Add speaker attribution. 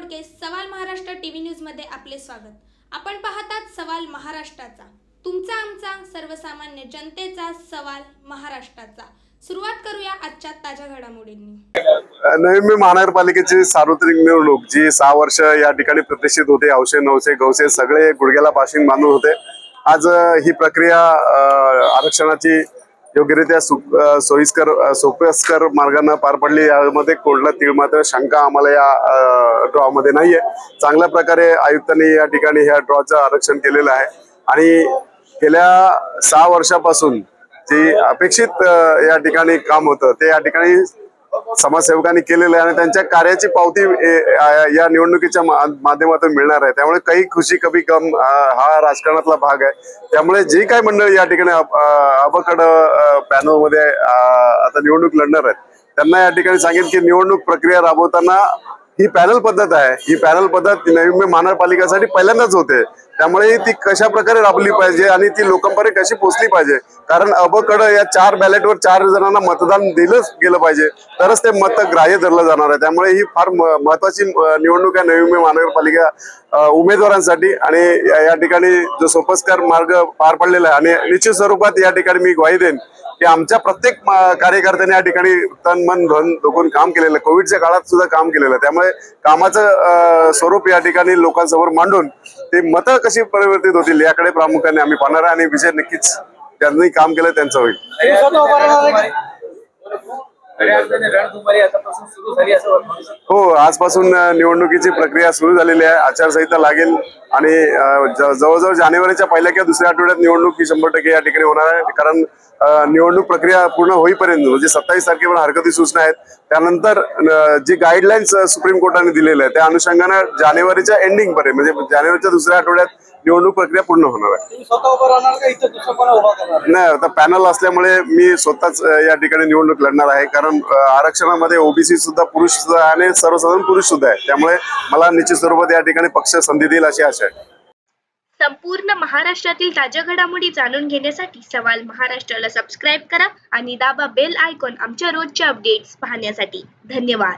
Speaker 1: बोडके सवाल Maharashtra TV news मध्ये आपले स्वागत। आपण पाहतात सवाल महाराष्ट्राचा, तुमचा आमचा सर्वसामान्य जनतेचा सवाल महाराष्ट्राचा। सुरुवात करूया आजच्या ताज्या घडामोडींनी।
Speaker 2: नवी मुंबई महानगरपालिकेची सार्वत्रिक निवडणूक जी 6 वर्ष या ठिकाणी प्रतिष्ठित होते। औषध नवसे गवसे सगळे गुडघ्याला पाशिंग बांधून होते। आज ही प्रक्रिया आरक्षणाची योग्यरित्या सोयीस्कर मार्गाने पार पडली। यामध्ये कोणला तीळ मात्र शंका आम्हाला या ड्रॉ मध्ये नाहीये। चांगल्या प्रकारे आयुक्तांनी या ठिकाणी ह्या ड्रॉचं आरक्षण केलेलं आहे आणि गेल्या 6 वर्षापासून जी अपेक्षित या ठिकाणी काम होतं ते या ठिकाणी समाजसेवकांनी केलेलं आहे आणि त्यांच्या कार्याची पावती या निवडणुकीच्या माध्यमातून मिळणार आहे। त्यामुळे काही खुशी कभी गम हा राजकारणातला भाग आहे। त्यामुळे जी काही मंडळी या ठिकाणी अबकड पॅनल मध्ये आता निवडणूक लढणार आहेत त्यांना या ठिकाणी सांगेन की निवडणूक प्रक्रिया राबवताना ही पॅनल पद्धत आहे। ही पॅनल पद्धत नवी मुंबई महानगरपालिकेसाठी पहिल्यांदाच होते। त्यामुळे ती कशा प्रकारे राबवली पाहिजे आणि ती लोकांपर्यंत कशी पोहोचली पाहिजे, कारण अबकड या 4 बॅलेटवर 4 जणांना मतदान दिलं गेलं पाहिजे तरच ते मत ग्राह्य धरलं जाणार आहे। त्यामुळे ही फार महत्वाची निवडणूक आहे नवी मुंबई महानगरपालिका उमेदवारांसाठी आणि या ठिकाणी जो सोपस्कर मार्ग पार पडलेला आहे आणि निश्चित स्वरूपात या ठिकाणी मी ग्वाही देईन की आमच्या प्रत्येक कार्यकर्त्यांनी या ठिकाणी तन मन धन दोघून काम केलेलं, कोविडच्या काळात सुद्धा काम केलेलं। त्यामुळे कामाचं स्वरूप या ठिकाणी लोकांसमोर मांडून ते मतं कशी परिवर्तित होतील याकडे प्रामुख्याने आम्ही पाहणार आहे आणि विजय नक्कीच ज्यांनी काम केलं त्यांचं होईल। हो, आजपासून निवडणुकीची प्रक्रिया सुरू झालेली आहे। आचारसंहिता लागेल आणि जवळजवळ जानेवारीच्या पहिल्या किंवा दुसऱ्या आठवड्यात निवडणूक ही 100% या ठिकाणी होणार आहे। कारण निवडणूक प्रक्रिया पूर्ण होईपर्यंत म्हणजे 27 तारखेपर्यंत हरकती सूचना आहेत। त्यानंतर जी गाईडलाईन्स सुप्रीम कोर्टाने दिलेल्या आहेत त्या अनुषंगाने जानेवारीच्या एंडिंग पर्यंत म्हणजे जानेवारीच्या दुसऱ्या आठवड्यात निवडणूक प्रक्रिया पूर्ण होणार आहे। नाही, आता पॅनल असल्यामुळे मी स्वतःच या ठिकाणी निवडणूक लढणार आहे। कारण आरक्षणामध्ये ओबीसी सुद्धा पुरुष सुद्धा आहे आणि सर्वसाधारण पुरुष सुद्धा आहे। त्यामुळे मला निश्चित स्वरूपात या ठिकाणी पक्ष संधी देईल अशी आशा आहे।
Speaker 3: संपूर्ण महाराष्ट्रातील ताज्या घडामोडी जाणून घेण्यासाठी सवाल महाराष्ट्राला सबस्क्राईब करा आणि दाबा बेल आयकॉन आमच्या रोजच्या अपडेट्स पाहण्यासाठी। धन्यवाद।